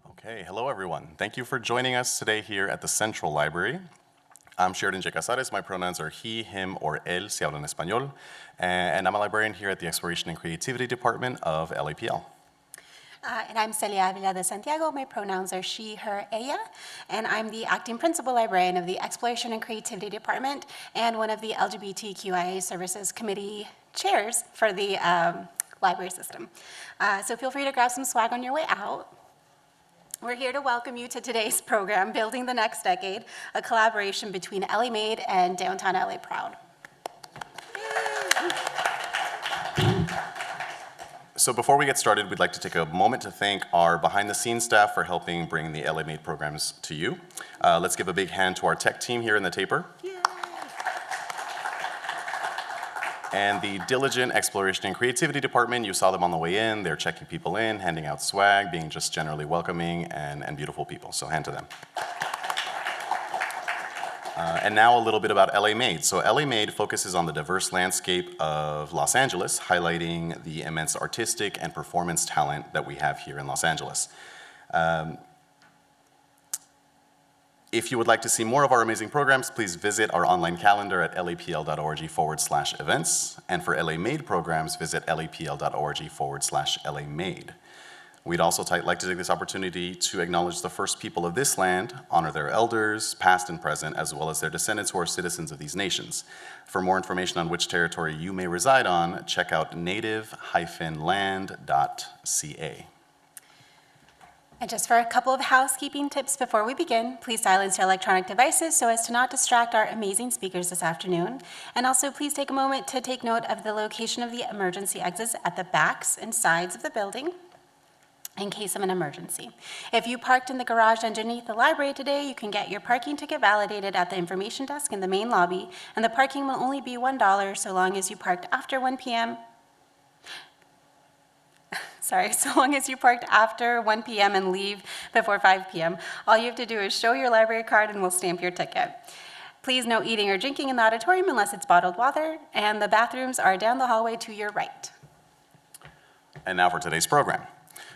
Okay, hello everyone. Thank you for joining us today here at the Central Library. I'm Sheridan J. Casares. My pronouns are he, him, or él, si hablan español. And I'm a librarian here at the Exploration and Creativity Department of LAPL. And I'm Celia Avila de Santiago. My pronouns are she, her, ella. And I'm the acting principal librarian of the Exploration and Creativity Department and one of the LGBTQIA Services Committee chairs for the library system. So feel free to grab some swag on your way out. We're here to welcome you to today's program, Building the Next Decade, a collaboration between LA Made and Downtown LA Proud. So before we get started, we'd like to take a moment to thank our behind-the-scenes staff for helping bring the LA Made programs to you. Let's give a big hand to our tech team here in the Taper. Yay. And the diligent Exploration and Creativity Department. You saw them on the way in. They're checking people in, handing out swag, being just generally welcoming and beautiful people. So hand to them. And now a little bit about LA Made. So LA Made focuses on the diverse landscape of Los Angeles, highlighting the immense artistic and performance talent that we have here in Los Angeles. If you would like to see more of our amazing programs, please visit our online calendar at lapl.org/events. And for LA Made programs, visit lapl.org/LA-Made. We'd also like to take this opportunity to acknowledge the first people of this land, honor their elders, past and present, as well as their descendants who are citizens of these nations. For more information on which territory you may reside on, check out native-land.ca. And just for a couple of housekeeping tips before we begin, please silence your electronic devices so as to not distract our amazing speakers this afternoon. And also please take a moment to take note of the location of the emergency exits at the backs and sides of the building in case of an emergency. If you parked in the garage underneath the library today, you can get your parking ticket validated at the information desk in the main lobby, and the parking will only be $1 so long as you parked after 1 p.m. So long as you parked after 1 p.m. and leave before 5 p.m. All you have to do is show your library card and we'll stamp your ticket. Please no eating or drinking in the auditorium unless it's bottled water, and the bathrooms are down the hallway to your right. And now for today's program.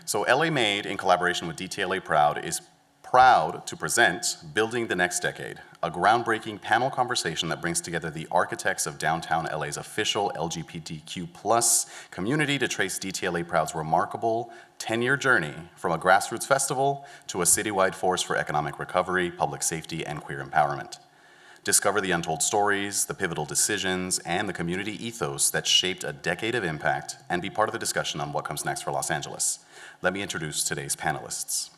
So LA Made, in collaboration with DTLA Proud, is proud to present Building the Next Decade, a groundbreaking panel conversation that brings together the architects of downtown LA's official LGBTQ+ community to trace DTLA Proud's remarkable 10-year journey from a grassroots festival to a citywide force for economic recovery, public safety, and queer empowerment. Discover the untold stories, the pivotal decisions, and the community ethos that shaped a decade of impact, and be part of the discussion on what comes next for Los Angeles. Let me introduce today's panelists.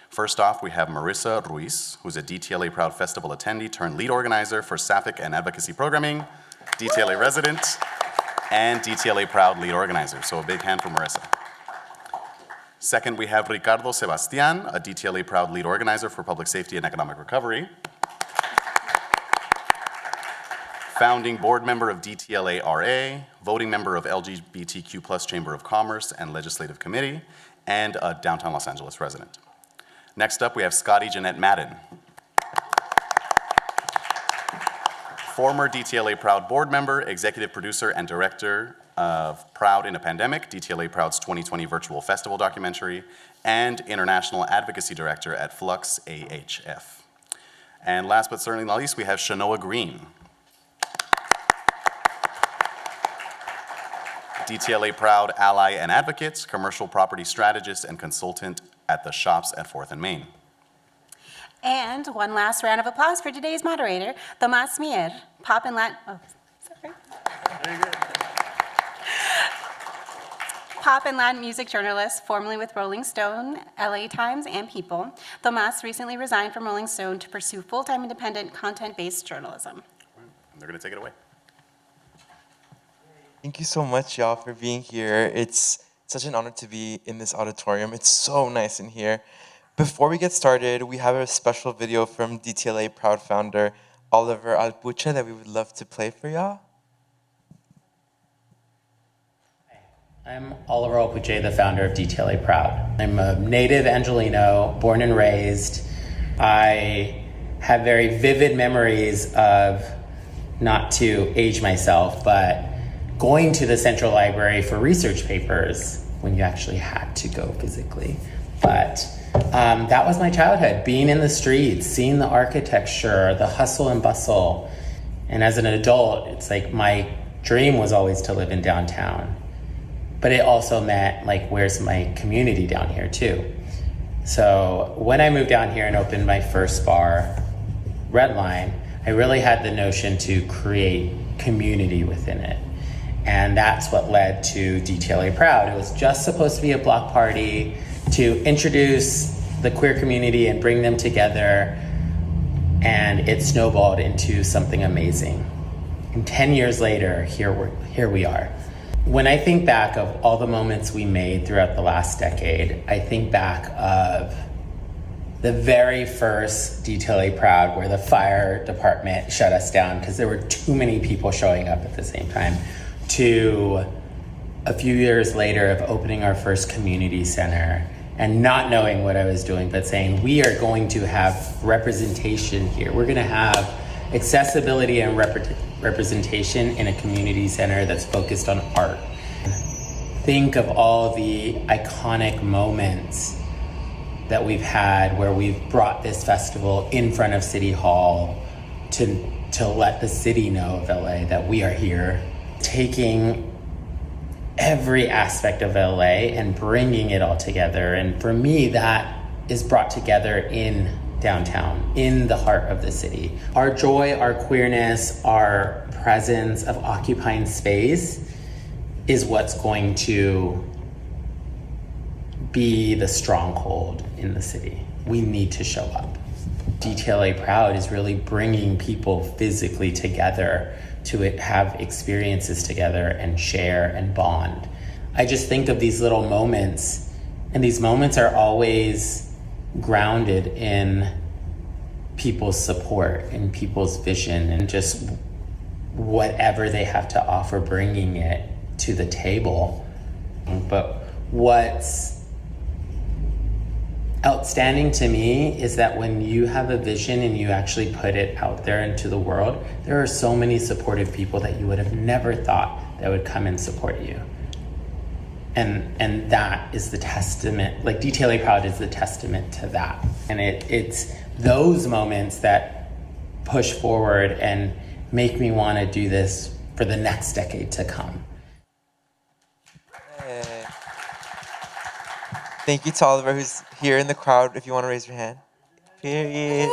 First off, we have Marissa Ruiz, who's a DTLA Proud Festival attendee turned lead organizer for Sapphic and Advocacy programming, DTLA resident, and DTLA Proud lead organizer. So a big hand for Marissa. Second, we have Ricardo Sebastian, a DTLA Proud lead organizer for Public Safety and Economic Recovery, founding board member of DTLA RA, voting member of LGBTQ+ Chamber of Commerce and Legislative Committee, and a downtown Los Angeles resident. Next up, we have Scotty Jeanette Madden, former DTLA Proud board member, executive producer, and director of Proud in a Pandemic, DTLA Proud's 2020 virtual festival documentary, and international advocacy director at Flux AHF. And last but certainly not least, we have Shanoa Green, DTLA Proud ally and advocate, commercial property strategist, and consultant at the Shops at 4th and Main. And one last round of applause for today's moderator, Tomás Mier, pop and Latin, pop and Latin music journalist, formerly with Rolling Stone, LA Times, and People. Tomás recently resigned from Rolling Stone to pursue full-time independent content-based journalism. They're gonna take it away. Thank you so much, y'all, for being here. It's such an honor to be in this auditorium. It's so nice in here. Before we get started, we have a special video from DTLA Proud founder Oliver Alpuche that we would love to play for y'all. I'm Oliver Alpuche, the founder of DTLA Proud. I'm a native Angelino, born and raised. I have very vivid memories of, not to age myself, but going to the Central Library for research papers when you actually had to go physically. But that was my childhood, being in the streets, seeing the architecture, the hustle and bustle. And as an adult, it's like my dream was always to live in downtown. But it also meant, like, where's my community down here too? So when I moved down here and opened my first bar, Red Line, I really had the notion to create community within it. And that's what led to DTLA Proud. It was just supposed to be a block party to introduce the queer community and bring them together. And it snowballed into something amazing. And 10 years later, here we are. When I think back of all the moments we made throughout the last decade, I think back of the very first DTLA Proud, where the fire department shut us down because there were too many people showing up at the same time, to a few years later of opening our first community center and not knowing what I was doing, but saying, we are going to have representation here. We're gonna have accessibility and representation in a community center that's focused on art. Think of all the iconic moments that we've had where we've brought this festival in front of City Hall to let the city know of LA that we are here, taking every aspect of LA and bringing it all together. And for me, that is brought together in downtown, in the heart of the city. Our joy, our queerness, our presence of occupying space is what's going to be the stronghold in the city. We need to show up. DTLA Proud is really bringing people physically together to have experiences together and share and bond. I just think of these little moments, and these moments are always grounded in people's support and people's vision and just whatever they have to offer, bringing it to the table. But what's outstanding to me is that when you have a vision and you actually put it out there into the world, there are so many supportive people that you would have never thought that would come and support you. And that is the testament, like DTLA Proud is the testament to that. And it's those moments that push forward and make me want to do this for the next decade to come. Thank you to Oliver, who's here in the crowd, if you want to raise your hand. Period.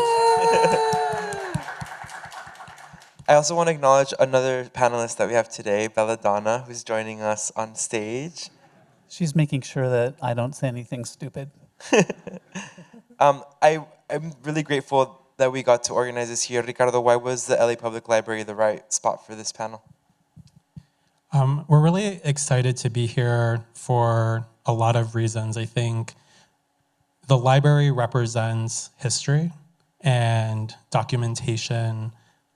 I also want to acknowledge another panelist that we have today, Belladonna, who's joining us on stage. She's making sure that I don't say anything stupid. I'm really grateful that we got to organize this here. Ricardo, why was the LA Public Library the right spot for this panel? We're really excited to be here for a lot of reasons. I think the library represents history and documentation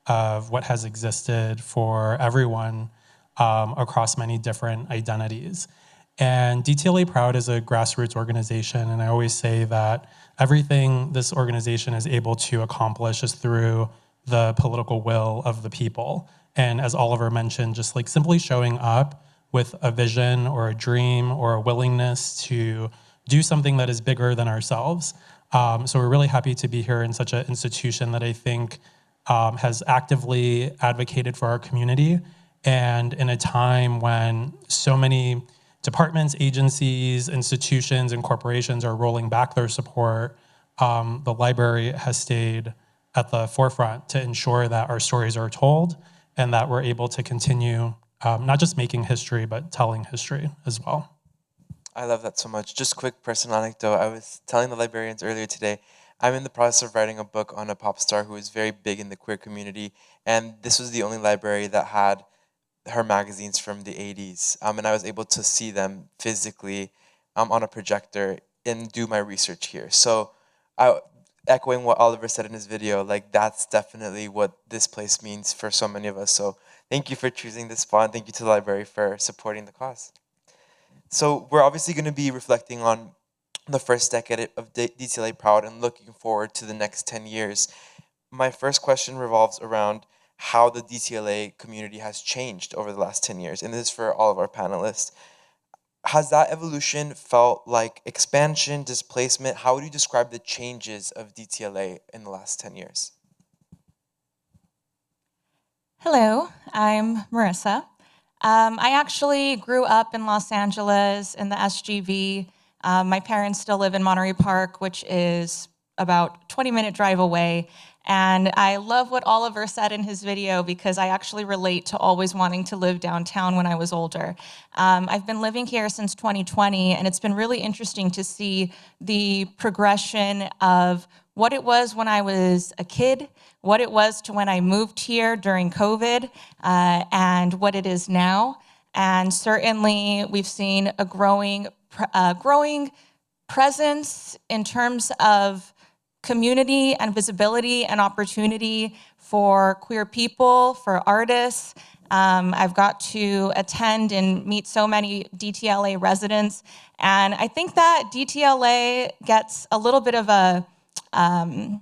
of what has existed for everyone across many different identities. And DTLA Proud is a grassroots organization, and I always say that everything this organization is able to accomplish is through the political will of the people. And as Oliver mentioned, just like simply showing up with a vision or a dream or a willingness to do something that is bigger than ourselves. So we're really happy to be here in such an institution that I think has actively advocated for our community. And in a time when so many departments, agencies, institutions, and corporations are rolling back their support, the library has stayed at the forefront to ensure that our stories are told and that we're able to continue not just making history, but telling history as well. I love that so much. Just quick personal anecdote. I was telling the librarians earlier today, I'm in the process of writing a book on a pop star who is very big in the queer community, and this was the only library that had her magazines from the 80s, and I was able to see them physically on a projector and do my research here. So echoing what Oliver said in his video, like that's definitely what this place means for so many of us. So thank you for choosing this spot, and thank you to the library for supporting the cause. So we're obviously going to be reflecting on the first decade of DTLA Proud and looking forward to the next 10 years. My first question revolves around how the DTLA community has changed over the last 10 years. And this is for all of our panelists. has that evolution felt like expansion, displacement? How would you describe the changes of DTLA in the last 10 years? Hello, I'm Marissa. I actually grew up in Los Angeles in the SGV. My parents still live in Monterey Park, which is about 20-minute drive away. And I love what Oliver said in his video because I actually relate to always wanting to live downtown when I was older. I've been living here since 2020, and it's been really interesting to see the progression of what it was when I was a kid, what it was to when I moved here during COVID, and what it is now. And certainly we've seen a growing presence in terms of community and visibility and opportunity for queer people, for artists. I've got to attend and meet so many DTLA residents. And I think that DTLA gets a little bit of I'll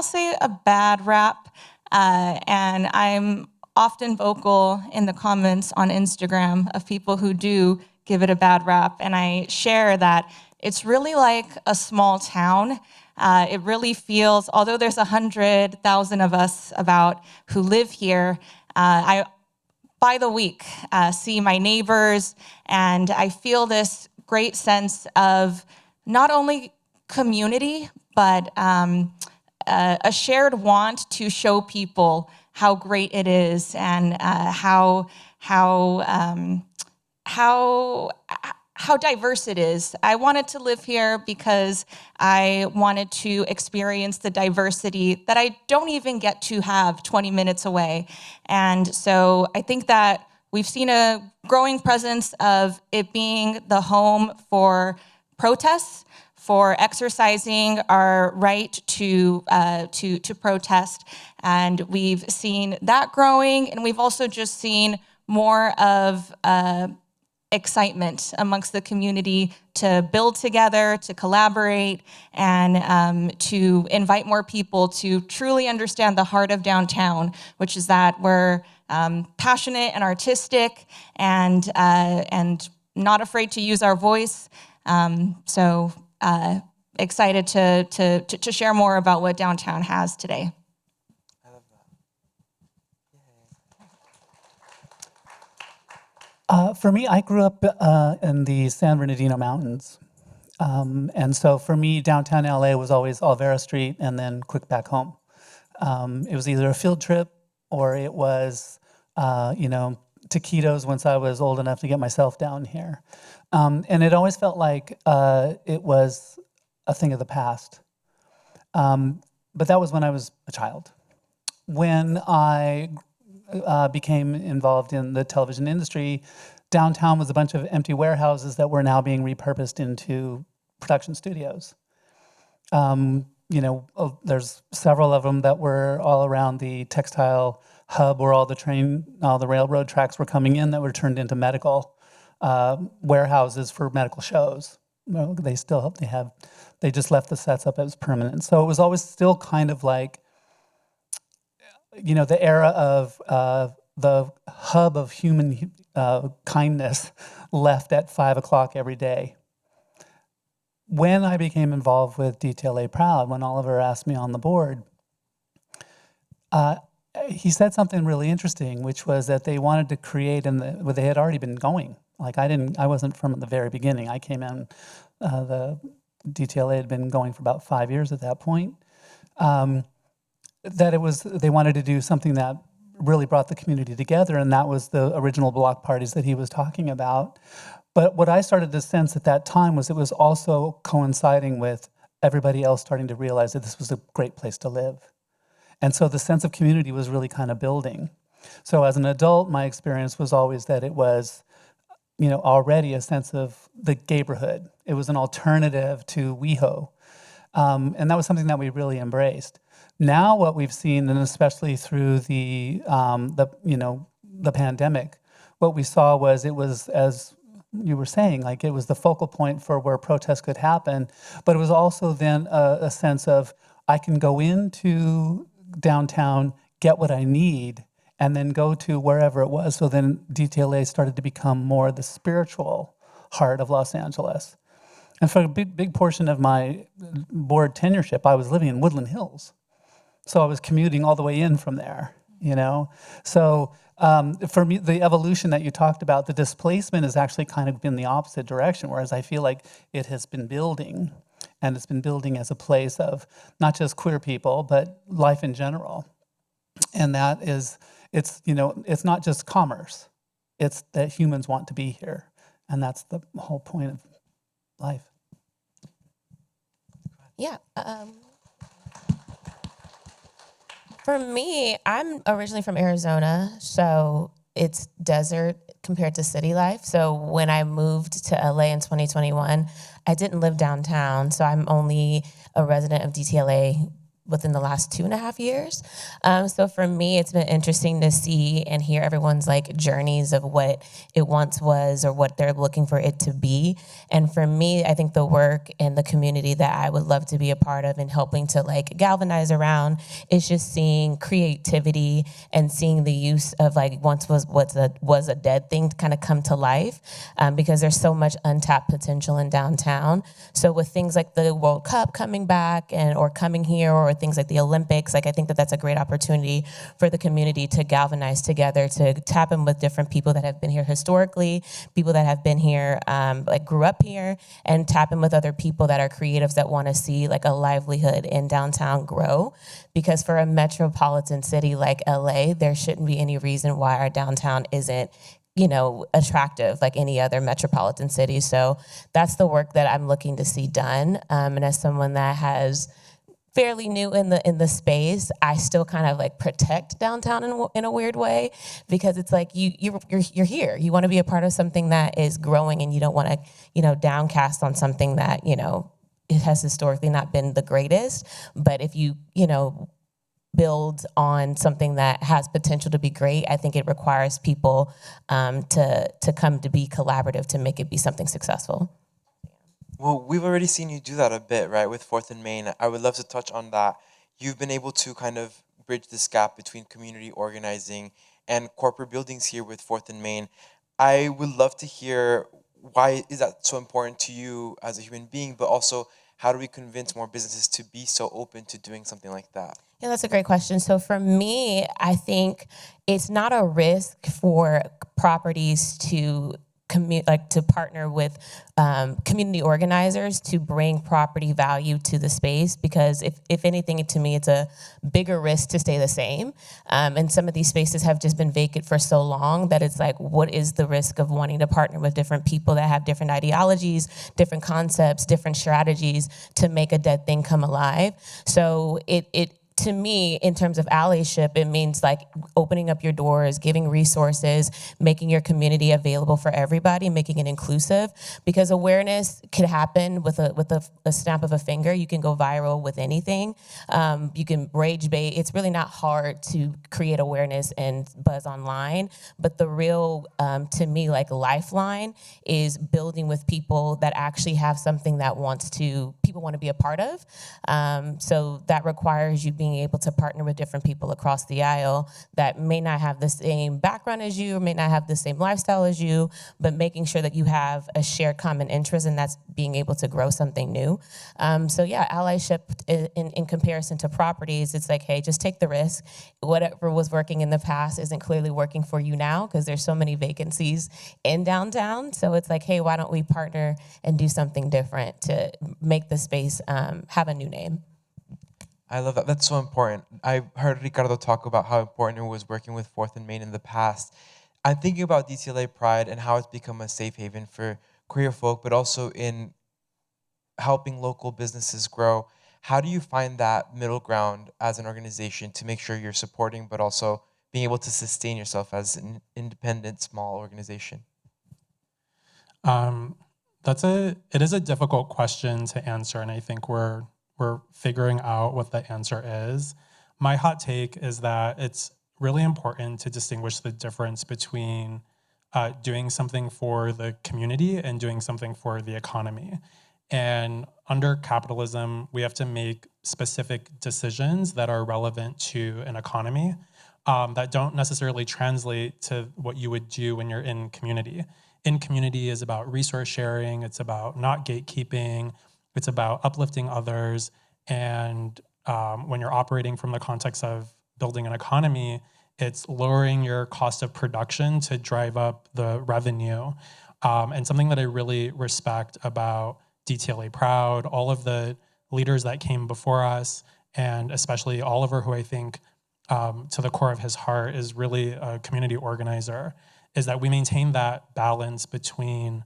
say a bad rap. And I'm often vocal in the comments on Instagram of people who do give it a bad rap. And I share that it's really like a small town. It really feels, although there's 100,000 of us about who live here, I, by the week, see my neighbors, and I feel this great sense of not only community, but a shared want to show people how great it is and how diverse it is. I wanted to live here because I wanted to experience the diversity that I don't even get to have 20 minutes away. And so I think that we've seen a growing presence of it being the home for protests, for exercising our right to protest. And we've seen that growing, and we've also just seen more of excitement amongst the community to build together, to collaborate, and to invite more people to truly understand the heart of downtown, which is that we're passionate and artistic and not afraid to use our voice. So excited to share more about what downtown has today. I love that. For me, I grew up in the San Bernardino Mountains. And so for me, downtown LA was always Olvera Street and then quick back home. It was either a field trip or it was, taquitos once I was old enough to get myself down here. And it always felt like it was a thing of the past. But that was when I was a child. When I became involved in the television industry, downtown was a bunch of empty warehouses that were now being repurposed into production studios. There's several of them that were all around the textile hub where all the railroad tracks were coming in that were turned into medical warehouses for medical shows. Well, they just left the sets up as permanent. So it was always still kind of like, the era of the hub of human kindness left at 5 o'clock every day. When I became involved with DTLA Proud, when Oliver asked me on the board, he said something really interesting, which was that they wanted to create, they had already been going. Like I wasn't from the very beginning. I came in, the DTLA had been going for about 5 years at that point. They wanted to do something that really brought the community together, and that was the original block parties that he was talking about. But what I started to sense at that time was it was also coinciding with everybody else starting to realize that this was a great place to live. And so the sense of community was really kind of building. So as an adult, my experience was always that it was, already a sense of the neighborhood. It was an alternative to WeHo. And that was something that we really embraced. Now what we've seen, and especially through the pandemic, what we saw was it was, as you were saying, like it was the focal point for where protests could happen, but it was also then a sense of I can go into downtown, get what I need, and then go to wherever it was. So then DTLA started to become more the spiritual heart of Los Angeles. And for a big portion of my board tenureship, I was living in Woodland Hills. So I was commuting all the way in from there, you know? So for me, the evolution that you talked about, the displacement has actually kind of been the opposite direction, whereas I feel like it has been building, and it's been building as a place of not just queer people, but life in general. And that is, it's not just commerce. It's that humans want to be here. And that's the whole point of life. Yeah. For me, I'm originally from Arizona, so it's desert compared to city life. So when I moved to LA in 2021, I didn't live downtown, so I'm only a resident of DTLA within the last 2.5 years. So for me, it's been interesting to see and hear everyone's like journeys of what it once was or what they're looking for it to be. And for me, I think the work and the community that I would love to be a part of and helping to like galvanize around is just seeing creativity and seeing the use of like once was a dead thing to kind of come to life, because there's so much untapped potential in downtown. So with things like the World Cup coming back or coming here, or things like the Olympics, like I think that that's a great opportunity for the community to galvanize together, to tap in with different people that have been here historically, people that have been here, like grew up here, and tap in with other people that are creatives that want to see like a livelihood in downtown grow. Because for a metropolitan city like LA, there shouldn't be any reason why our downtown isn't attractive like any other metropolitan city. So that's the work that I'm looking to see done. And as someone that has fairly new in the space, I still kind of like protect downtown in a weird way, because it's like you're here. You want to be a part of something that is growing, and you don't want to downcast on something that it has historically not been the greatest. But if you build on something that has potential to be great, I think it requires people to come to be collaborative to make it be something successful. Well, we've already seen you do that a bit, right, with 4th and Main. I would love to touch on that. You've been able to kind of bridge this gap between community organizing and corporate buildings here with 4th and Main. I would love to hear, why is that so important to you as a human being, but also how do we convince more businesses to be so open to doing something like that? Yeah, that's a great question. So for me, I think it's not a risk for properties to partner with community organizers to bring property value to the space, because if anything, to me, it's a bigger risk to stay the same. And some of these spaces have just been vacant for so long that it's like, what is the risk of wanting to partner with different people that have different ideologies, different concepts, different strategies to make a dead thing come alive? So to me, in terms of allyship, it means like opening up your doors, giving resources, making your community available for everybody, making it inclusive, because awareness could happen with a snap of a finger. You can go viral with anything. You can rage bait. It's really not hard to create awareness and buzz online, but the real, to me, like lifeline is building with people that actually have something that people want to be a part of. So that requires you being able to partner with different people across the aisle that may not have the same background as you, or may not have the same lifestyle as you, but making sure that you have a shared common interest, and that's being able to grow something new. So yeah, allyship in comparison to properties, it's like, hey, just take the risk. Whatever was working in the past isn't clearly working for you now, because there's so many vacancies in downtown. So it's like, hey, why don't we partner and do something different to make the space have a new name? I love that. That's so important. I heard Ricardo talk about how important it was working with 4th and Main in the past. I'm thinking about DTLA Pride and how it's become a safe haven for queer folk, but also in helping local businesses grow. How do you find that middle ground as an organization to make sure you're supporting, but also being able to sustain yourself as an independent, small organization? It is a difficult question to answer, and I think we're figuring out what the answer is. My hot take is that it's really important to distinguish the difference between doing something for the community and doing something for the economy. And under capitalism, we have to make specific decisions that are relevant to an economy. that don't necessarily translate to what you would do when you're in community. In community is about resource sharing, it's about not gatekeeping, it's about uplifting others, and when you're operating from the context of building an economy, it's lowering your cost of production to drive up the revenue. And something that I really respect about DTLA Proud, all of the leaders that came before us, and especially Oliver, who I think to the core of his heart is really a community organizer, is that we maintain that balance between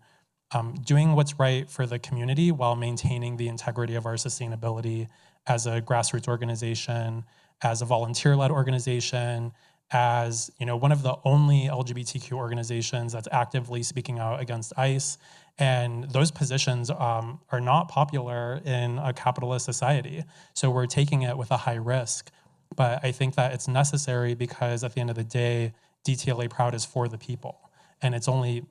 doing what's right for the community while maintaining the integrity of our sustainability as a grassroots organization, as a volunteer-led organization, as one of the only LGBTQ organizations that's actively speaking out against ICE. And those positions are not popular in a capitalist society. So we're taking it with a high risk. But I think that it's necessary because at the end of the day, DTLA Proud is for the people. And it's only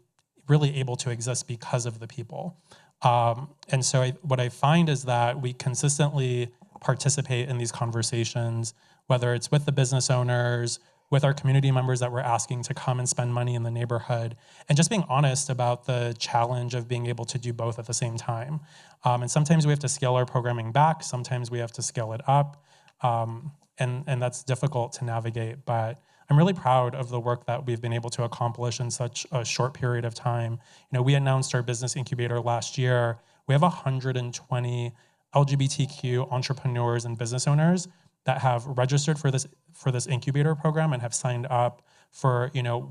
really able to exist because of the people. And so what I find is that we consistently participate in these conversations, whether it's with the business owners, with our community members that we're asking to come and spend money in the neighborhood, and just being honest about the challenge of being able to do both at the same time. And sometimes we have to scale our programming back, sometimes we have to scale it up, and that's difficult to navigate, but I'm really proud of the work that we've been able to accomplish in such a short period of time. We announced our business incubator last year. We have 120 LGBTQ entrepreneurs and business owners that have registered for this incubator program and have signed up for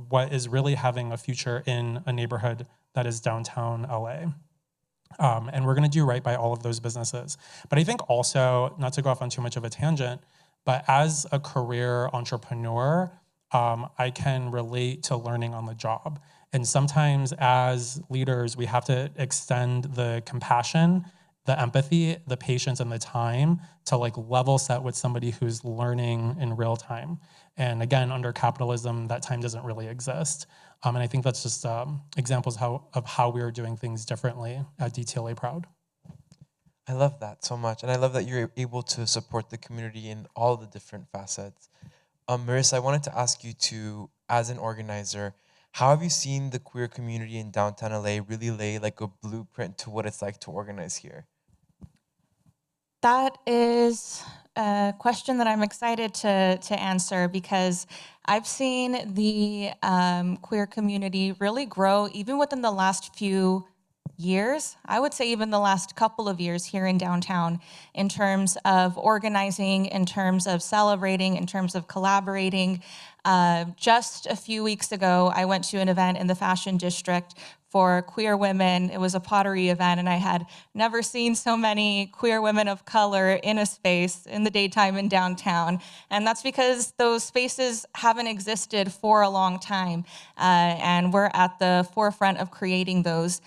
what is really having a future in a neighborhood that is downtown LA. And we're going to do right by all of those businesses. But I think also, not to go off on too much of a tangent, but as a career entrepreneur, I can relate to learning on the job. And sometimes as leaders, we have to extend the compassion, the empathy, the patience, and the time to level set with somebody who's learning in real time. And again, under capitalism, that time doesn't really exist. And I think that's just examples of how we are doing things differently at DTLA Proud. I love that so much. And I love that you're able to support the community in all the different facets. Marissa, I wanted to ask you to, as an organizer, how have you seen the queer community in downtown LA really lay a blueprint to what it's like to organize here? That is a question that I'm excited to answer because I've seen the queer community really grow even within the last few years. I would say even the last couple of years here in downtown in terms of organizing, in terms of celebrating, in terms of collaborating. Just a few weeks ago, I went to an event in the Fashion District for queer women. It was a pottery event, and I had never seen so many queer women of color in a space in the daytime in downtown. And that's because those spaces haven't existed for a long time, and we're at the forefront of creating those.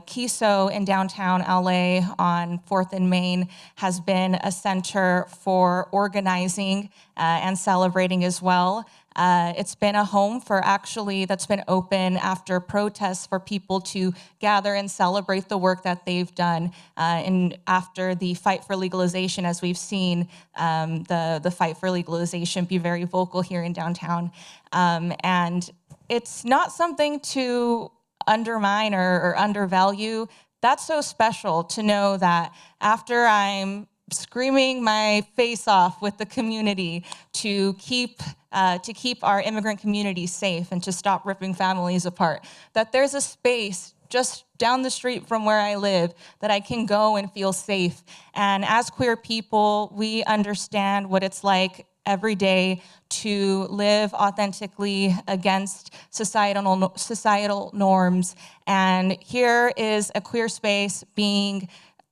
Kiso in downtown LA on 4th and Main has been a center for organizing and celebrating as well. It's been a home that's been open after protests for people to gather and celebrate the work that they've done. And after the fight for legalization, as we've seen the fight for legalization be very vocal here in downtown. And it's not something to undermine or undervalue. That's so special to know that after I'm screaming my face off with the community to keep our immigrant community safe and to stop ripping families apart, that there's a space just down the street from where I live that I can go and feel safe. And as queer people, we understand what it's like every day to live authentically against societal norms. And here is a queer space being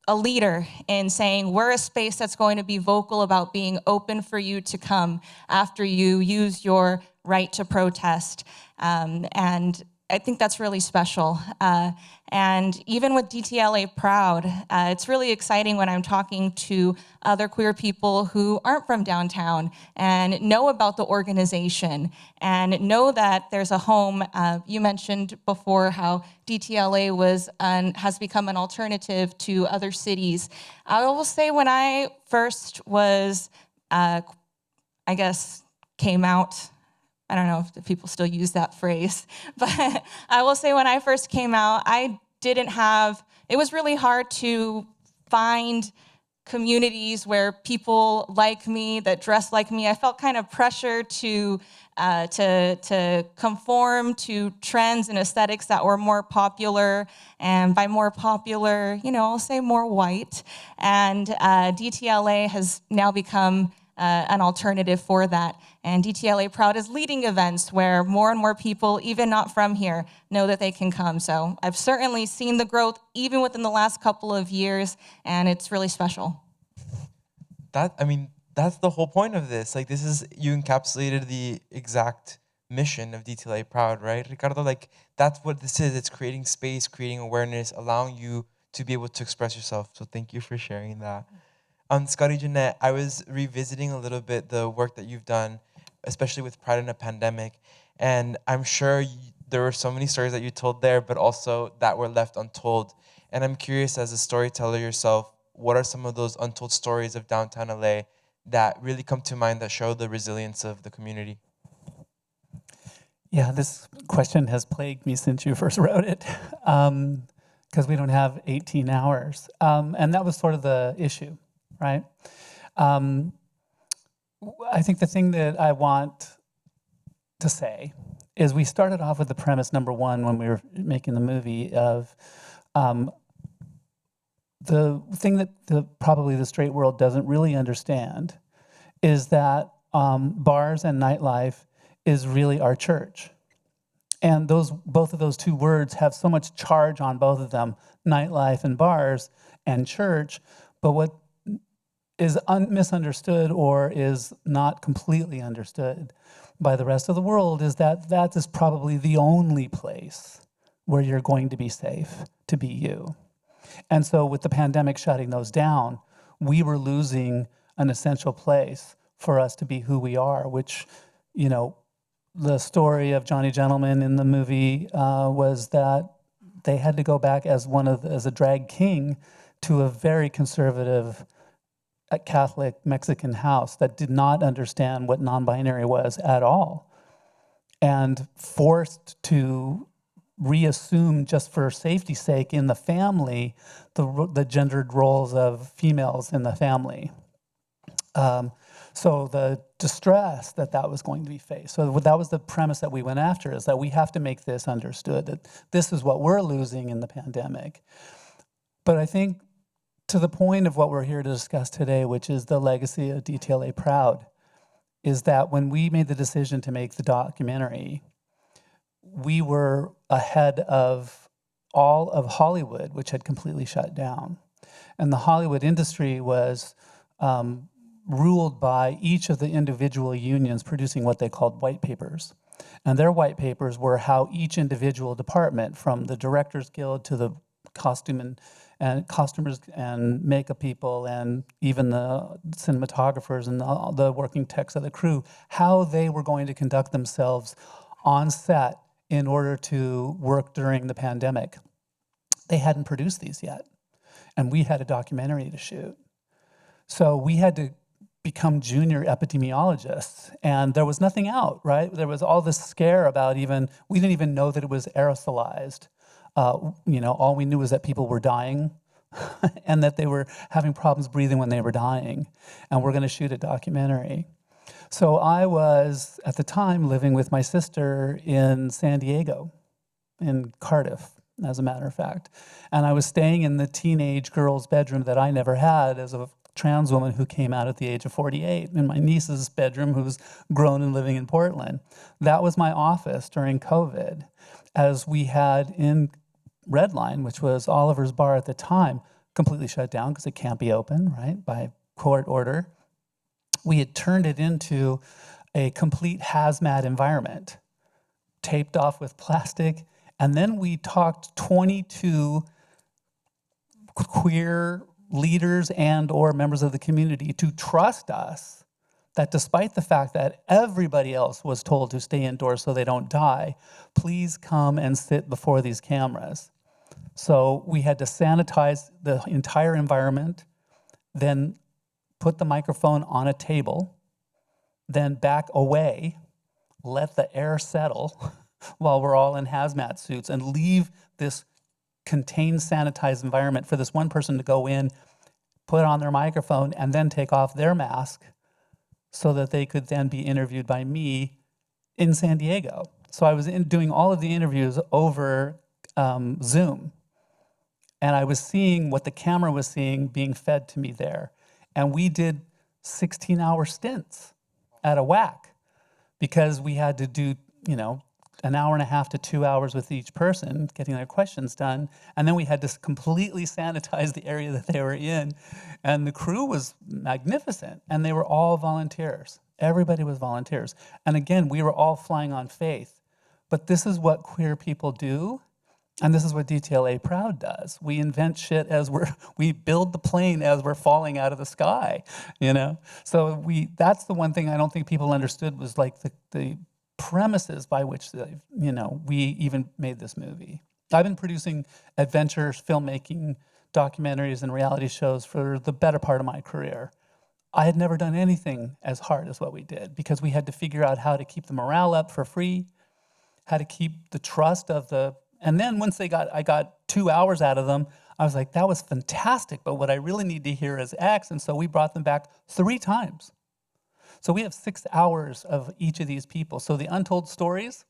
a leader in saying we're a space that's going to be vocal about being open for you to come after you use your right to protest. And I think that's really special. And even with DTLA Proud, it's really exciting when I'm talking to other queer people who aren't from downtown and know about the organization and know that there's a home. You mentioned before how DTLA has become an alternative to other cities. I will say when I first was I guess, came out. I don't know if people still use that phrase, but I will say when I first came out, it was really hard to find communities where people like me, that dress like me. I felt kind of pressure to conform to trends and aesthetics that were more popular, and by more popular, I'll say more white. And DTLA has now become an alternative for that. And DTLA Proud is leading events where more and more people, even not from here, know that they can come. So I've certainly seen the growth even within the last couple of years, and it's really special. That's the whole point of this. Like, you encapsulated the exact mission of DTLA Proud, right, Ricardo? Like, that's what this is. It's creating space, creating awareness, allowing you to be able to express yourself. So thank you for sharing that. Scotty, Jeanette, I was revisiting a little bit the work that you've done, especially with Pride in a Pandemic, and I'm sure there were so many stories that you told there, but also that were left untold. And I'm curious, as a storyteller yourself, what are some of those untold stories of downtown LA that really come to mind that show the resilience of the community? Yeah, this question has plagued me since you first wrote it, because we don't have 18 hours. And that was sort of the issue, right? I think the thing that I want to say is we started off with the premise, number one, when we were making the movie, of the thing that probably the straight world doesn't really understand is that bars and nightlife is really our church. And both of those two words have so much charge on both of them, nightlife and bars and church. But what is misunderstood or is not completely understood by the rest of the world is that that is probably the only place where you're going to be safe to be you. And so with the pandemic shutting those down, we were losing an essential place for us to be who we are, which, the story of Johnny Gentleman in the movie was that they had to go back as a drag king to a very conservative Catholic Mexican house that did not understand what non-binary was at all, and forced to reassume, just for safety's sake, in the family, the gendered roles of females in the family. So the distress that was going to be faced. So that was the premise that we went after, is that we have to make this understood, that this is what we're losing in the pandemic. But I think to the point of what we're here to discuss today, which is the legacy of DTLA Proud, is that when we made the decision to make the documentary, we were ahead of all of Hollywood, which had completely shut down. And the Hollywood industry was ruled by each of the individual unions producing what they called white papers. And their white papers were how each individual department, from the Directors Guild to the costume and costumers and makeup people and even the cinematographers and the working techs of the crew, how they were going to conduct themselves on set in order to work during the pandemic. They hadn't produced these yet, and we had a documentary to shoot. So we had to become junior epidemiologists, and there was nothing out, right? There was all this scare about we didn't even know that it was aerosolized. All we knew was that people were dying and that they were having problems breathing when they were dying, and we're gonna shoot a documentary. So I was, at the time, living with my sister in San Diego, in Cardiff, as a matter of fact. And I was staying in the teenage girl's bedroom that I never had as a trans woman who came out at the age of 48, in my niece's bedroom, who's grown and living in Portland. That was my office during COVID, as we had in Redline, which was Oliver's bar at the time, completely shut down because it can't be open, right, by court order. We had turned it into a complete hazmat environment, taped off with plastic, and then we talked 22 queer leaders and or members of the community to trust us that despite the fact that everybody else was told to stay indoors so they don't die, please come and sit before these cameras. So we had to sanitize the entire environment, then put the microphone on a table, then back away, let the air settle while we're all in hazmat suits, and leave this contained, sanitized environment for this one person to go in, put on their microphone, and then take off their mask so that they could then be interviewed by me in San Diego. So I was doing all of the interviews over Zoom, and I was seeing what the camera was seeing being fed to me there. And we did 16-hour stints at a whack because we had to do, an hour and a half to 2 hours with each person, getting their questions done. And then we had to completely sanitize the area that they were in. And the crew was magnificent. And they were all volunteers. Everybody was volunteers. And again, we were all flying on faith. But this is what queer people do. And this is what DTLA Proud does. We invent shit we build the plane as we're falling out of the sky, So that's the one thing I don't think people understood was like the premises by which, we even made this movie. I've been producing adventure filmmaking, documentaries, and reality shows for the better part of my career. I had never done anything as hard as what we did because we had to figure out how to keep the morale up for free, how to keep the trust of the, and then once I got 2 hours out of them, I was like, that was fantastic, but what I really need to hear is X, and so we brought them back 3 times. So we have 6 hours of each of these people. So the untold stories,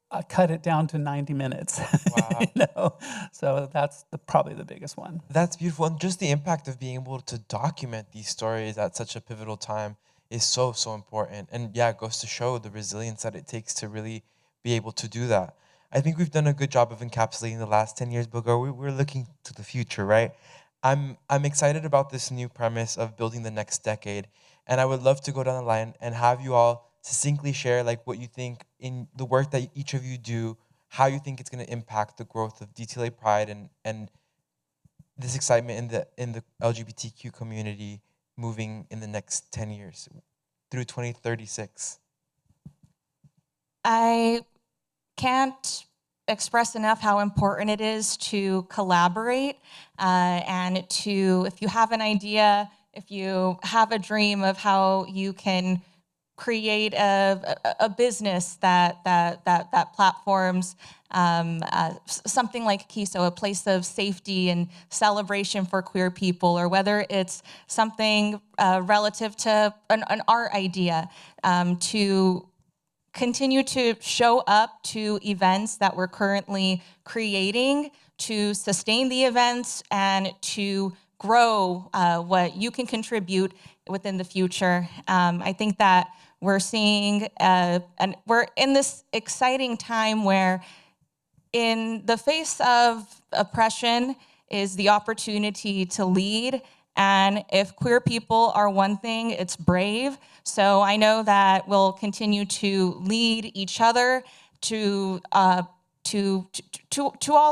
I cut it down to 90 minutes. Wow. So that's probably the biggest one. That's beautiful. And just the impact of being able to document these stories at such a pivotal time is so, so important. And yeah, it goes to show the resilience that it takes to really be able to do that. I think we've done a good job of encapsulating the last 10 years, but we're looking to the future, right? I'm excited about this new premise of building the next decade. And I would love to go down the line and have you all succinctly share like what you think in the work that each of you do, how you think it's going to impact the growth of DTLA Pride and this excitement in the LGBTQ community moving in the next 10 years through 2036. I can't express enough how important it is to collaborate and to, if you have an idea, if you have a dream of how you can create a business that platforms something like KISO, a place of safety and celebration for queer people, or whether it's something relative to an art idea, to continue to show up to events that we're currently creating, to sustain the events, and to grow what you can contribute within the future. I think that we're seeing, and we're in this exciting time where in the face of oppression is the opportunity to lead. And if queer people are one thing, it's brave. So I know that we'll continue to lead each other to all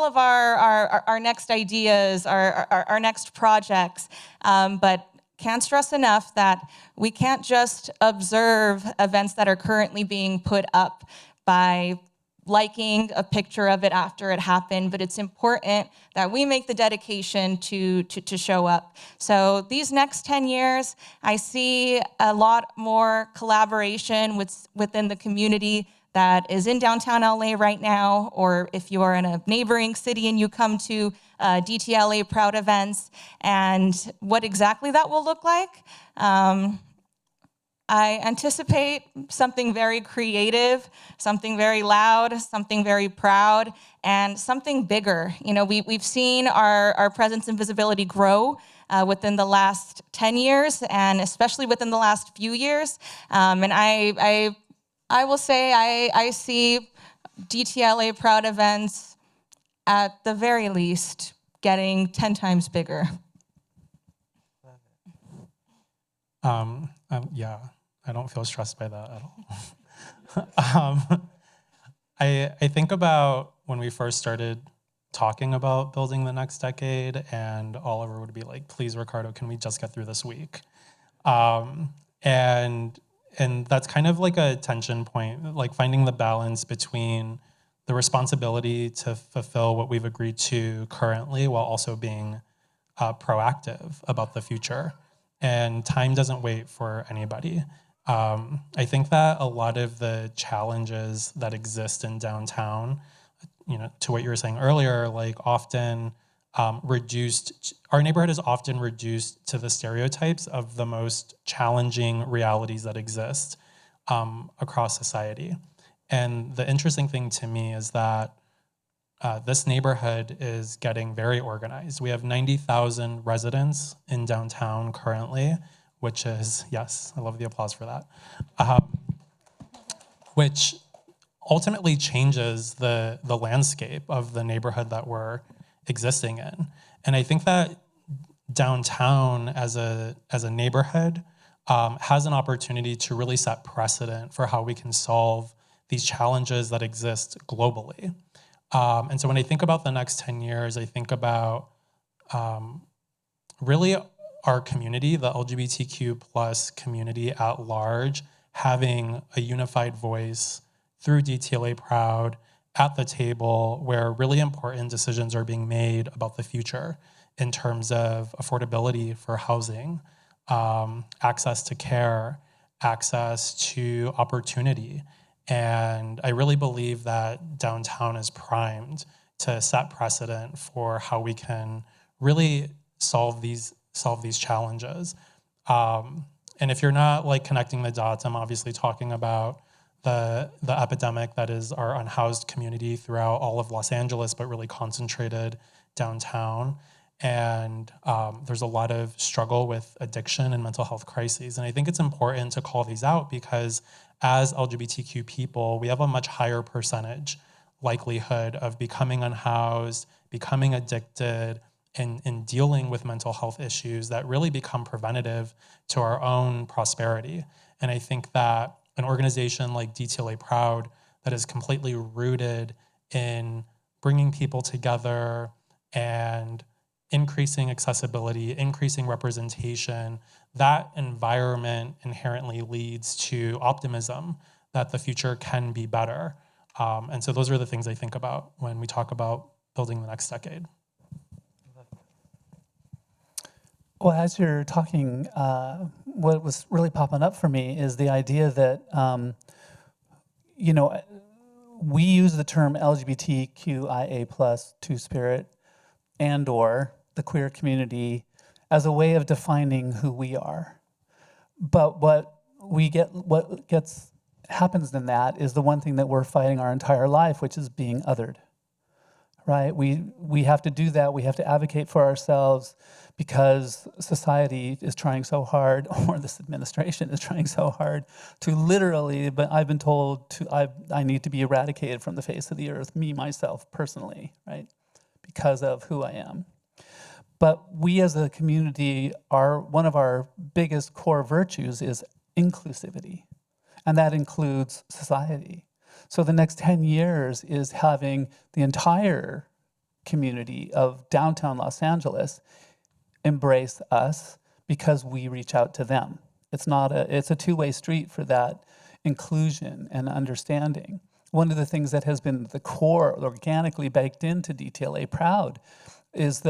of our next ideas, our next projects. But can't stress enough that we can't just observe events that are currently being put up by liking a picture of it after it happened, but it's important that we make the dedication to show up. So these next 10 years, I see a lot more collaboration within the community that is in downtown LA right now, or if you are in a neighboring city and you come to DTLA Proud events, and what exactly that will look like. I anticipate something very creative, something very loud, something very proud, and something bigger. You know, we've seen our presence and visibility grow within the last 10 years, and especially within the last few years. And I will say I see DTLA Proud events at the very least getting 10 times bigger. Yeah, I don't feel stressed by that at all. I think about when we first started talking about building the next decade, and Oliver would be like, please, Ricardo, can we just get through this week? And that's kind of like a tension point, like finding the balance between the responsibility to fulfill what we've agreed to currently while also being proactive about the future. And time doesn't wait for anybody. I think that a lot of the challenges that exist in downtown, to what you were saying earlier, like often reduced, our neighborhood is often reduced to the stereotypes of the most challenging realities that exist across society. And the interesting thing to me is that this neighborhood is getting very organized. We have 90,000 residents in downtown currently, which is, yes, I love the applause for that, which ultimately changes the landscape of the neighborhood that we're existing in. And I think that downtown as a neighborhood has an opportunity to really set precedent for how we can solve these challenges that exist globally. And so when I think about the next 10 years, I think about really our community, the LGBTQ plus community at large, having a unified voice through DTLA Proud at the table where really important decisions are being made about the future in terms of affordability for housing, access to care, access to opportunity. And I really believe that downtown is primed to set precedent for how we can really solve these challenges. And if you're not like connecting the dots, I'm obviously talking about the epidemic that is our unhoused community throughout all of Los Angeles, but really concentrated downtown. And there's a lot of struggle with addiction and mental health crises. And I think it's important to call these out because as LGBTQ people, we have a much higher percentage likelihood of becoming unhoused, becoming addicted, and dealing with mental health issues that really become preventative to our own prosperity. And I think that an organization like DTLA Proud that is completely rooted in bringing people together and increasing accessibility, increasing representation, that environment inherently leads to optimism that the future can be better. And so those are the things I think about when we talk about building the next decade. Well, as you're talking, what was really popping up for me is the idea that, we use the term LGBTQIA plus Two-Spirit and or the queer community as a way of defining who we are. But what happens in that is the one thing that we're fighting our entire life, which is being othered, right? We have to do that. We have to advocate for ourselves because society is trying so hard, or this administration is trying so hard to literally, but I've been told I need to be eradicated from the face of the earth, me, myself, personally, right? Because of who I am. But we as a community, one of our biggest core virtues is inclusivity, and that includes society. So the next 10 years is having the entire community of downtown Los Angeles embrace us because we reach out to them. It's a two-way street for that inclusion and understanding. One of the things that has been the core organically baked into DTLA Proud is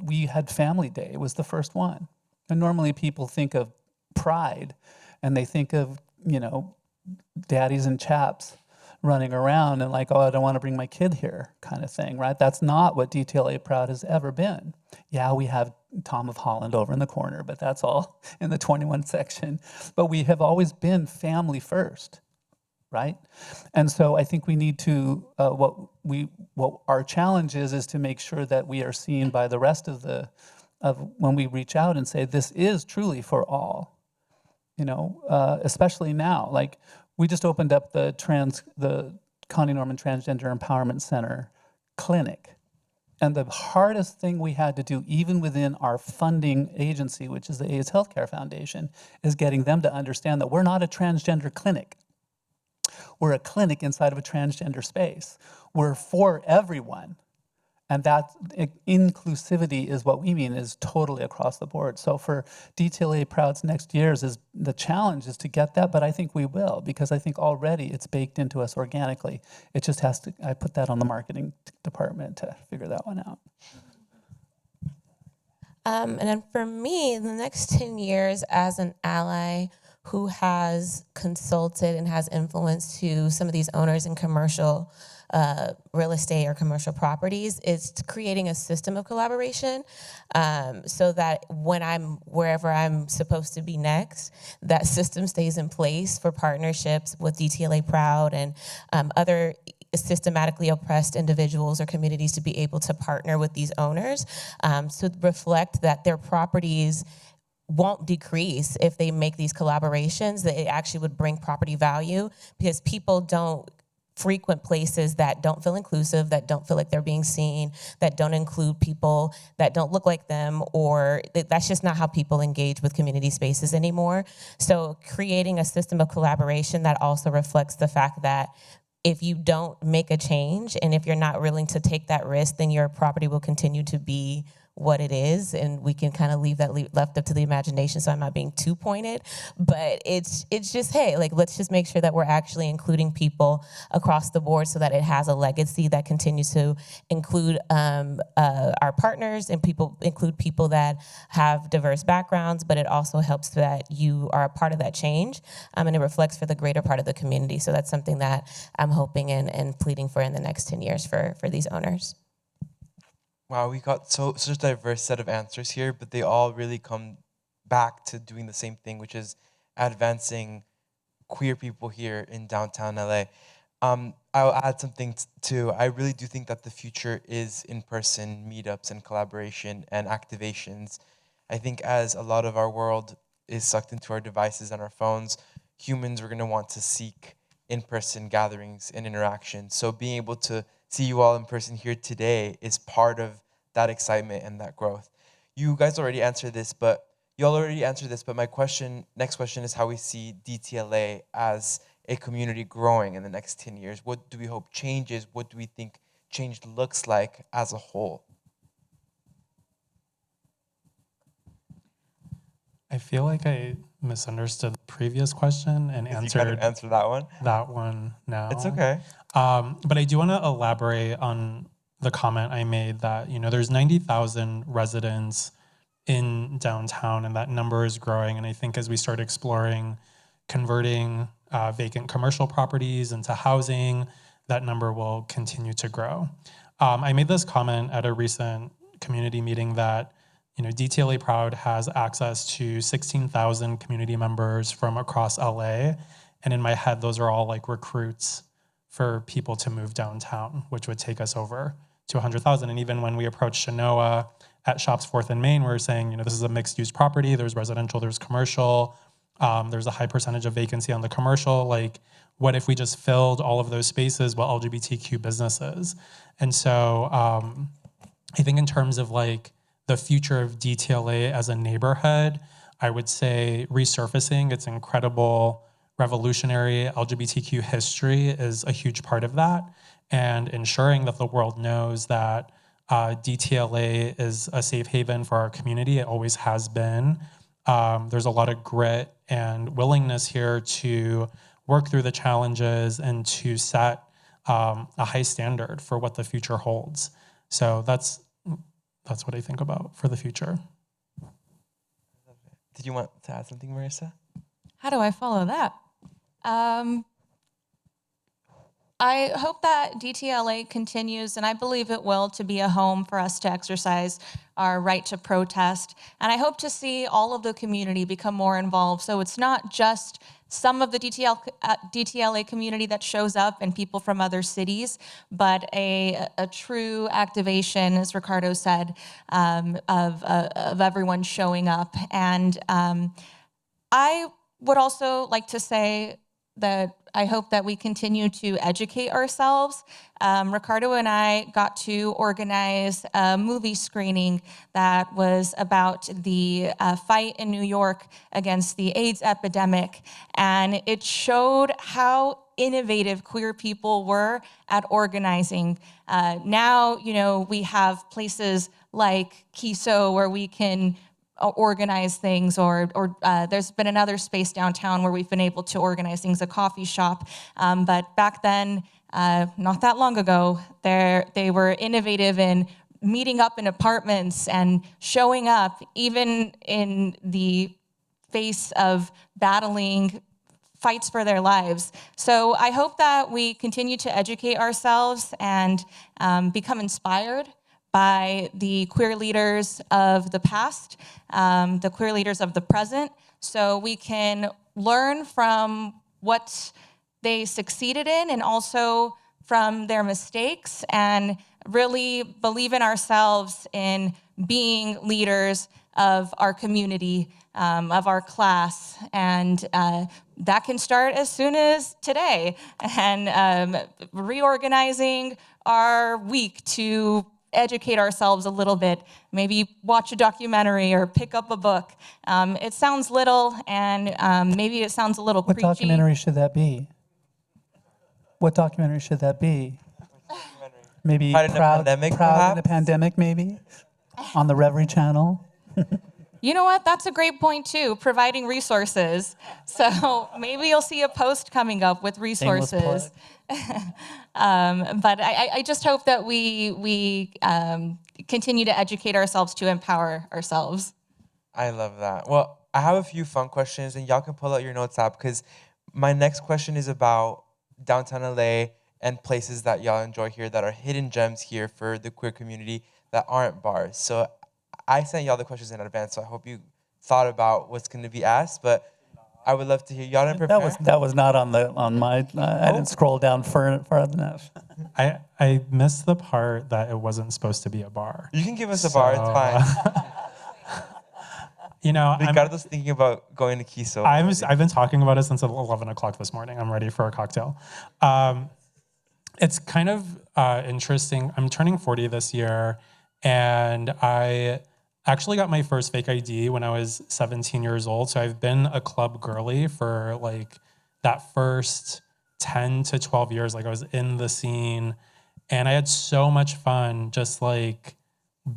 we had Family Day. It was the first one. And normally people think of pride and they think of, daddies and chaps running around and like, oh, I don't want to bring my kid here kind of thing, right? That's not what DTLA Proud has ever been. Yeah, we have Tom of Holland over in the corner, but that's all in the 21 section. But we have always been family first, right? And so I think we need to, what our challenge is to make sure that we are seen by the rest of when we reach out and say, this is truly for all, especially now. Like, we just opened up the Connie Norman Transgender Empowerment Center clinic. And the hardest thing we had to do, even within our funding agency, which is the AIDS Healthcare Foundation, is getting them to understand that we're not a transgender clinic. We're a clinic inside of a transgender space. We're for everyone. And that inclusivity is what we mean is totally across the board. So for DTLA Proud's next years, the challenge is to get that, but I think we will, because I think already it's baked into us organically. It just has to, I put that on the marketing department to figure that one out. And then for me, in the next 10 years as an ally who has consulted and has influence to some of these owners in commercial real estate or commercial properties is creating a system of collaboration so that when I'm wherever I'm supposed to be next, that system stays in place for partnerships with DTLA Proud and other systematically oppressed individuals or communities to be able to partner with these owners to reflect that their properties won't decrease if they make these collaborations, that it actually would bring property value because people don't frequent places that don't feel inclusive, that don't feel like they're being seen, that don't include people that don't look like them, or that's just not how people engage with community spaces anymore. So creating a system of collaboration that also reflects the fact that if you don't make a change and if you're not willing to take that risk, then your property will continue to be what it is, and we can kind of leave that left up to the imagination, so I'm not being too pointed, but it's just, hey, like, let's just make sure that we're actually including people across the board so that it has a legacy that continues to include our partners and include people that have diverse backgrounds, but it also helps that you are a part of that change, and it reflects for the greater part of the community. So that's something that I'm hoping and pleading for in the next 10 years for these owners. Wow, we got such a diverse set of answers here, but they all really come back to doing the same thing, which is advancing queer people here in downtown LA. I'll add something too. I really do think that the future is in-person meetups and collaboration and activations. I think as a lot of our world is sucked into our devices and our phones, humans are going to want to seek in-person gatherings and interaction. So being able to see you all in person here today is part of that excitement and that growth. You guys already answered this, but my next question is how we see DTLA as a community growing in the next 10 years. What do we hope changes? What do we think change looks like as a whole? I feel like I misunderstood the previous question and answered that one. That one now. It's okay. But I do want to elaborate on the comment I made that, there's 90,000 residents in downtown, and that number is growing. And I think as we start exploring converting vacant commercial properties into housing, that number will continue to grow. I made this comment at a recent community meeting that DTLA Proud has access to 16,000 community members from across LA. And in my head, those are all like recruits for people to move downtown, which would take us over to 100,000. And even when we approached Shanoa at Shops 4th and Main, we were saying, this is a mixed use property. There's residential, there's commercial. There's a high percentage of vacancy on the commercial. Like, what if we just filled all of those spaces with LGBTQ businesses? And so I think in terms of like the future of DTLA as a neighborhood, I would say resurfacing its incredible revolutionary LGBTQ history is a huge part of that, and ensuring that the world knows that DTLA is a safe haven for our community. It always has been. There's a lot of grit and willingness here to work through the challenges and to set a high standard for what the future holds. So that's what I think about for the future. Did you want to add something, Marissa? How do I follow that? I hope that DTLA continues, and I believe it will, to be a home for us to exercise our right to protest. And I hope to see all of the community become more involved. So it's not just some of the DTLA community that shows up and people from other cities, but a true activation, as Ricardo said, of everyone showing up. And I would also like to say that I hope that we continue to educate ourselves. Ricardo and I got to organize a movie screening that was about the fight in New York against the AIDS epidemic, and it showed how innovative queer people were at organizing. Now, we have places like Kiso where we can organize things, or there's been another space downtown where we've been able to organize things, a coffee shop. But back then, not that long ago, they were innovative in meeting up in apartments and showing up, even in the face of battling fights for their lives. So I hope that we continue to educate ourselves and become inspired by the queer leaders of the past, the queer leaders of the present, so we can learn from what they succeeded in and also from their mistakes, and really believe in ourselves in being leaders of our community, of our class, and that can start as soon as today, and reorganizing our week to educate ourselves a little bit, maybe watch a documentary or pick up a book. It sounds little, and maybe it sounds a little What preachy. documentary should that be? What documentary should that be? Maybe Pride in the Pandemic, Proud in the perhaps? Pandemic, maybe? On the Reverie channel? You know what? That's a great point too, providing resources. So maybe you'll see a post coming up with resources. But I just hope that we continue to educate ourselves to empower ourselves. I love that. Well, I have a few fun questions, and y'all can pull out your notes app, because my next question is about downtown LA and places that y'all enjoy here that are hidden gems here for the queer community that aren't bars. So I sent y'all the questions in advance, so I hope you thought about what's going to be asked, but I would love to hear. Y'all didn't prepare? That was not on my, I didn't scroll down far enough. I missed the part that it wasn't supposed to be a bar. You can give us a bar, it's fine. You know, Ricardo's thinking about going to Kiso. I've been talking about it since 11 o'clock this morning. I'm ready for a cocktail. It's kind of interesting. I'm turning 40 this year, and I actually got my first fake ID when I was 17 years old. So I've been a club girly for like that first 10 to 12 years. Like I was in the scene, and I had so much fun just like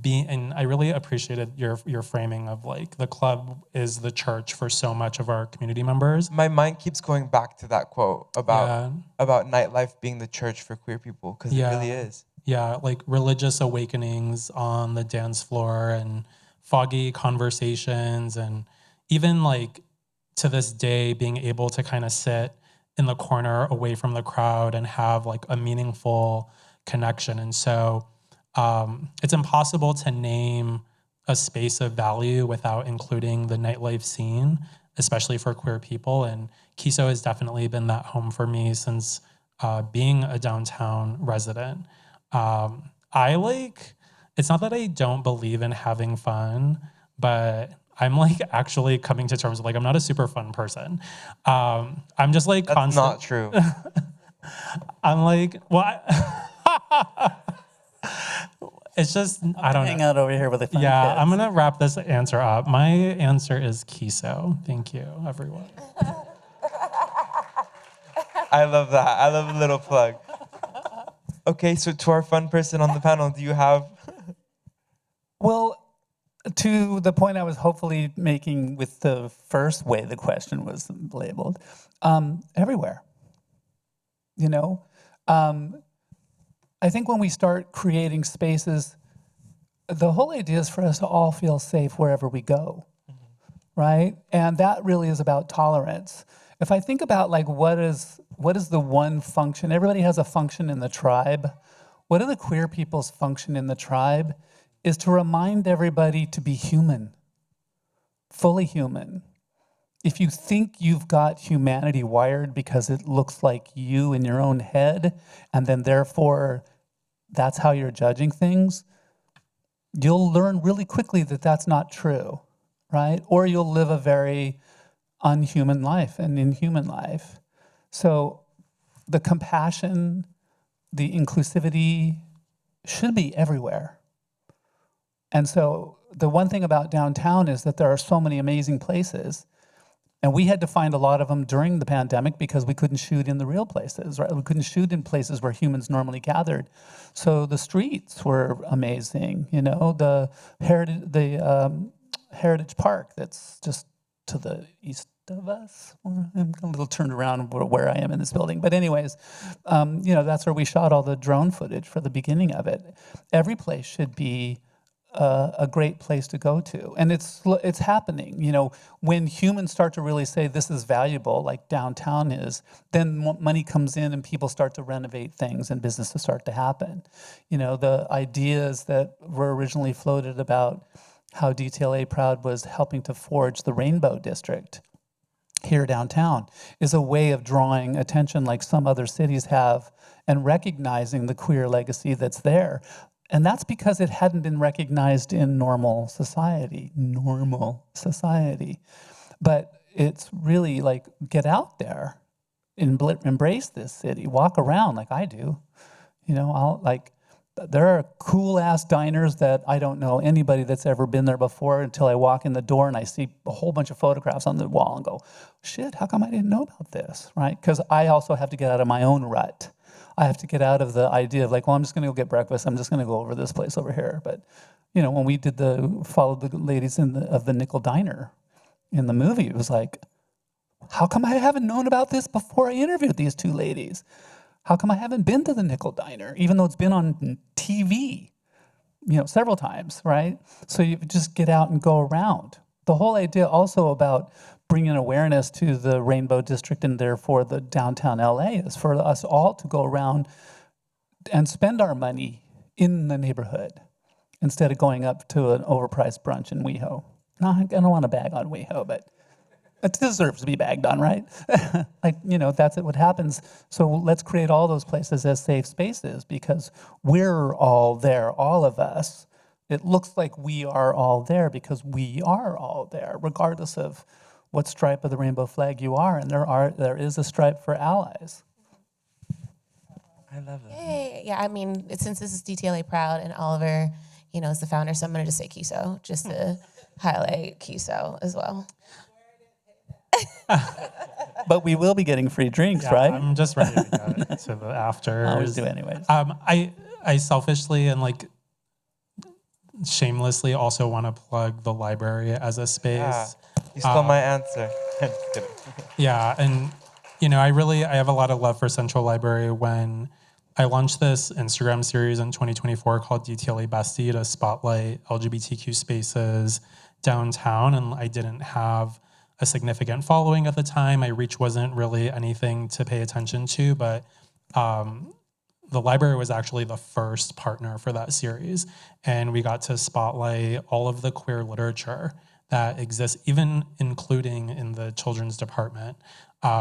being, and I really appreciated your framing of like the club is the church for so much of our community members. My mind keeps going back to that quote about nightlife being the church for queer people, because it really is. Yeah, like religious awakenings on the dance floor and foggy conversations, and even like to this day being able to kind of sit in the corner away from the crowd and have like a meaningful connection. And so it's impossible to name a space of value without including the nightlife scene, especially for queer people. And Kiso has definitely been that home for me since being a downtown resident. It's not that I don't believe in having fun, but I'm like actually coming to terms with like, I'm not a super fun person. I'm just like That's not true. I'm like, what? It's just, I don't know. Hang out over here with the fun kids. I'm going to wrap this answer up. My answer is Kiso. Thank you, everyone. I love that. I love a little plug. Okay, so to our fun person on the panel, do you have... Well, to the point I was hopefully making with the first way the question was labeled, everywhere. You know? I think when we start creating spaces, the whole idea is for us to all feel safe wherever we go, right? And that really is about tolerance. If I think about like what is the one function, everybody has a function in the tribe. What are the queer people's function in the tribe? Is to remind everybody to be human, fully human. If you think you've got humanity wired because it looks like you in your own head, and then therefore that's how you're judging things, you'll learn really quickly that that's not true, right? Or you'll live a very unhuman life, an inhuman life. So the compassion, the inclusivity should be everywhere. And so the one thing about downtown is that there are so many amazing places. And we had to find a lot of them during the pandemic because we couldn't shoot in the real places, right? We couldn't shoot in places where humans normally gathered. So the streets were amazing, you know, the Heritage Park that's just to the east of us. I'm a little turned around where I am in this building. But anyways, you know, that's where we shot all the drone footage for the beginning of it. Every place should be a great place to go to. And it's happening. You know, when humans start to really say this is valuable, like downtown is, then money comes in and people start to renovate things and businesses start to happen. You know, the ideas that were originally floated about how DTLA Proud was helping to forge the Rainbow District here downtown is a way of drawing attention like some other cities have and recognizing the queer legacy that's there. And that's because it hadn't been recognized in normal society. But it's really like, get out there, embrace this city, walk around like I do. You know, there are cool-ass diners that I don't know anybody that's ever been there before until I walk in the door and I see a whole bunch of photographs on the wall and go, shit, how come I didn't know about this, right? Because I also have to get out of my own rut. I have to get out of the idea of like, well, I'm just going to go get breakfast. I'm just going to go over this place over here. But, you know, when we did followed the ladies of the Nickel Diner in the movie, it was like, how come I haven't known about this before I interviewed these two ladies? How come I haven't been to the Nickel Diner, even though it's been on TV, you know, several times, right? So you just get out and go around. The whole idea also about bringing awareness to the Rainbow District and therefore the downtown LA is for us all to go around and spend our money in the neighborhood instead of going up to an overpriced brunch in WeHo. No, I don't want to bag on WeHo, but it deserves to be bagged on, right? Like, you know, that's what happens. So let's create all those places as safe spaces because we're all there, all of us. It looks like we are all there because we are all there, regardless of what stripe of the rainbow flag you are. And there is a stripe for allies. I love that. Yay. Yeah, I mean, since this is DTLA Proud and Oliver, you know, is the founder, so I'm going to just say Kiso, just to highlight Kiso as well. But we will be getting free drinks, right? I'm just ready to go to the afters. I always do anyways. I selfishly and like shamelessly also want to plug the library as a space. Yeah, you stole my answer. I'm just kidding. Yeah, and you know, I have a lot of love for Central Library. When I launched this Instagram series in 2024 called DTLA Bestie to spotlight LGBTQ spaces downtown, and I didn't have a significant following at the time. My reach wasn't really anything to pay attention to, but the library was actually the first partner for that series. And we got to spotlight all of the queer literature that exists, even including in the children's department,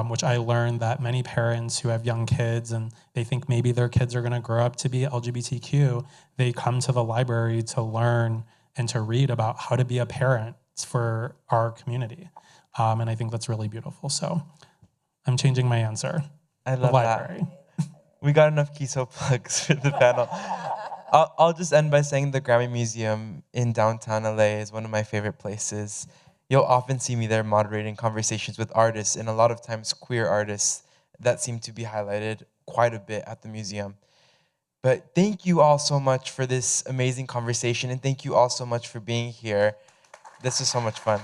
which I learned that many parents who have young kids and they think maybe their kids are gonna grow up to be LGBTQ, they come to the library to learn and to read about how to be a parent for our community. And I think that's really beautiful. So I'm changing my answer. I love the library. that. We got enough Kiso plugs for the panel. I'll just end by saying the Grammy Museum in downtown LA is one of my favorite places. You'll often see me there moderating conversations with artists, and a lot of times queer artists that seem to be highlighted quite a bit at the museum. But thank you all so much for this amazing conversation, and thank you all so much for being here. This was so much fun.